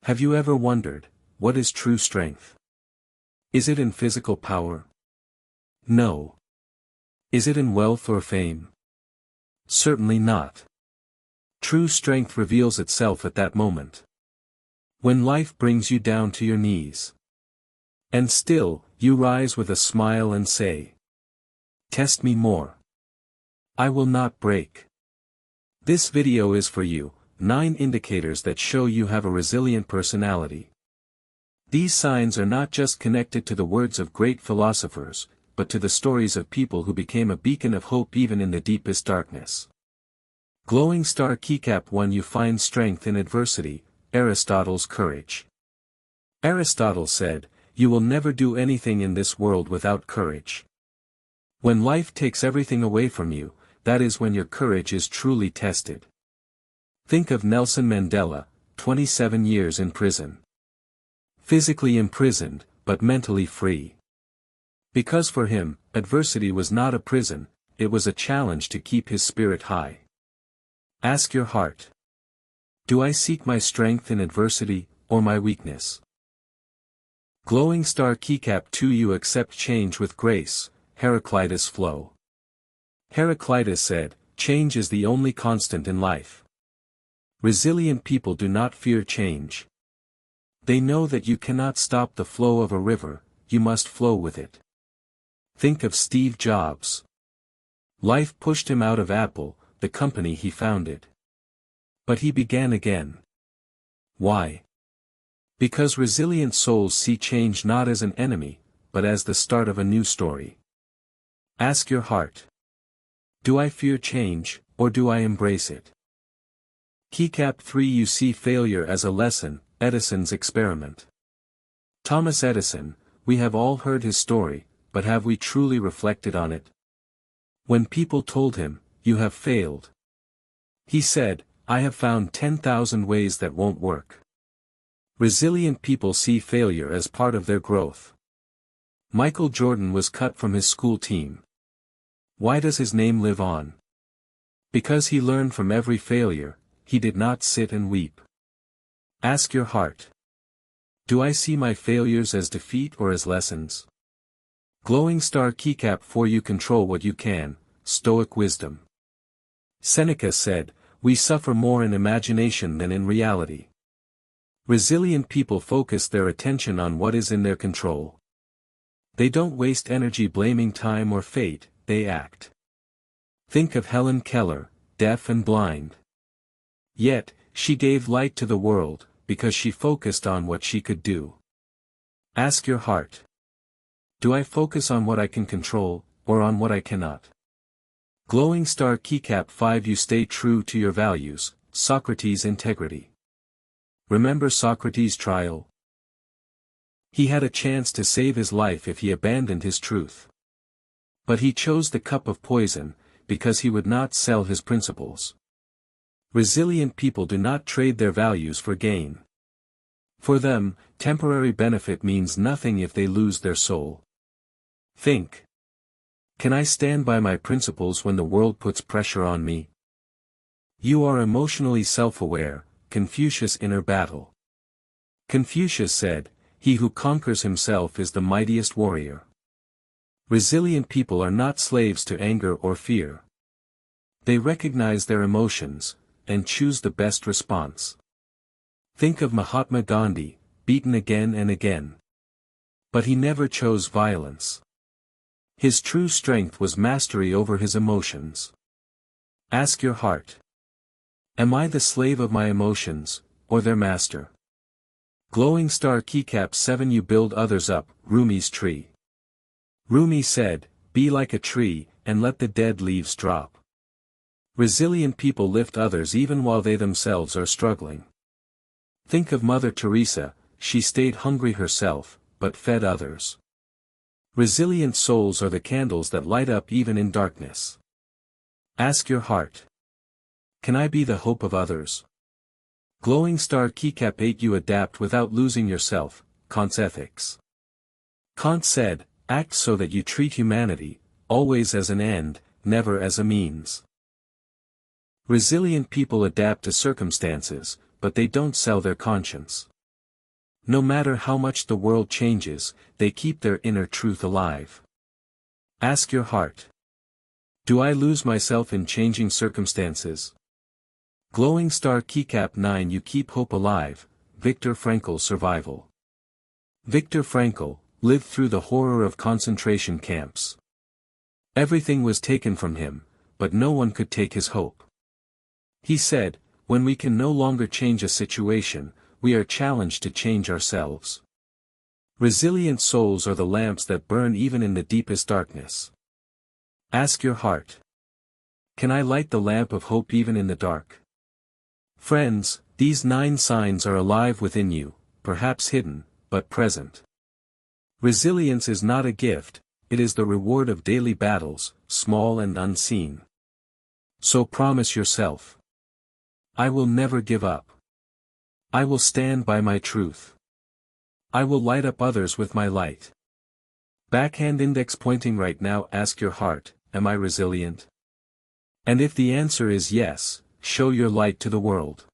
Have you ever wondered, what is true strength? Is it in physical power? No. Is it in wealth or fame? Certainly not. True strength reveals itself at that moment. When life brings you down to your knees. And still, you rise with a smile and say, "Test me more. I will not break." This video is for you, 9 indicators that show you have a resilient personality. These signs are not just connected to the words of great philosophers, but to the stories of people who became a beacon of hope even in the deepest darkness. Glowing star keycap 1. You find strength in adversity. Aristotle's courage. Aristotle said, "You will never do anything in this world without courage." When life takes everything away from you, that is when your courage is truly tested. Think of Nelson Mandela, 27 years in prison. Physically imprisoned, but mentally free. Because for him, adversity was not a prison, it was a challenge to keep his spirit high. Ask your heart. Do I seek my strength in adversity, or my weakness? Glowing star keycap 2. You accept change with grace. Heraclitus flow. Heraclitus said, "Change is the only constant in life." Resilient people do not fear change. They know that you cannot stop the flow of a river, you must flow with it. Think of Steve Jobs. Life pushed him out of Apple, the company he founded. But he began again. Why? Because resilient souls see change not as an enemy, but as the start of a new story. Ask your heart. Do I fear change, or do I embrace it? Keycap 3. You see failure as a lesson. Edison's experiment. Thomas Edison, we have all heard his story, but have we truly reflected on it? When people told him, "You have failed," he said, "I have found 10,000 ways that won't work." Resilient people see failure as part of their growth. Michael Jordan was cut from his school team. Why does his name live on? Because he learned from every failure. He did not sit and weep. Ask your heart. Do I see my failures as defeat or as lessons? Glowing star keycap 4. You control what you can. Stoic wisdom. Seneca said, "We suffer more in imagination than in reality." Resilient people focus their attention on what is in their control. They don't waste energy blaming time or fate, they act. Think of Helen Keller, deaf and blind. Yet, she gave light to the world, because she focused on what she could do. Ask your heart. Do I focus on what I can control, or on what I cannot? Glowing star keycap 5. You stay true to your values. Socrates' integrity. Remember Socrates' trial? He had a chance to save his life if he abandoned his truth. But he chose the cup of poison, because he would not sell his principles. Resilient people do not trade their values for gain. For them, temporary benefit means nothing if they lose their soul. Think. Can I stand by my principles when the world puts pressure on me? You are emotionally self-aware. Confucius' inner battle. Confucius said, "He who conquers himself is the mightiest warrior." Resilient people are not slaves to anger or fear. They recognize their emotions, and choose the best response. Think of Mahatma Gandhi, beaten again and again. But he never chose violence. His true strength was mastery over his emotions. Ask your heart. Am I the slave of my emotions, or their master? Glowing star keycap 7. You build others up. Rumi's tree. Rumi said, "Be like a tree, and let the dead leaves drop." Resilient people lift others even while they themselves are struggling. Think of Mother Teresa, she stayed hungry herself, but fed others. Resilient souls are the candles that light up even in darkness. Ask your heart. Can I be the hope of others? Glowing star keycap 8. You adapt without losing yourself. Kant's ethics. Kant said, "Act so that you treat humanity, always as an end, never as a means." Resilient people adapt to circumstances, but they don't sell their conscience. No matter how much the world changes, they keep their inner truth alive. Ask your heart. Do I lose myself in changing circumstances? Glowing star keycap 9. You keep hope alive. Viktor Frankl. Survival. Viktor Frankl lived through the horror of concentration camps. Everything was taken from him, but no one could take his hope. He said, when we can no longer change a situation, we are challenged to change ourselves. Resilient souls are the lamps that burn even in the deepest darkness. Ask your heart. Can I light the lamp of hope even in the dark? Friends, these 9 signs are alive within you, perhaps hidden, but present. Resilience is not a gift, it is the reward of daily battles, small and unseen. So promise yourself. I will never give up. I will stand by my truth. I will light up others with my light. Backhand index pointing right now. Ask your heart, am I resilient? And if the answer is yes, show your light to the world.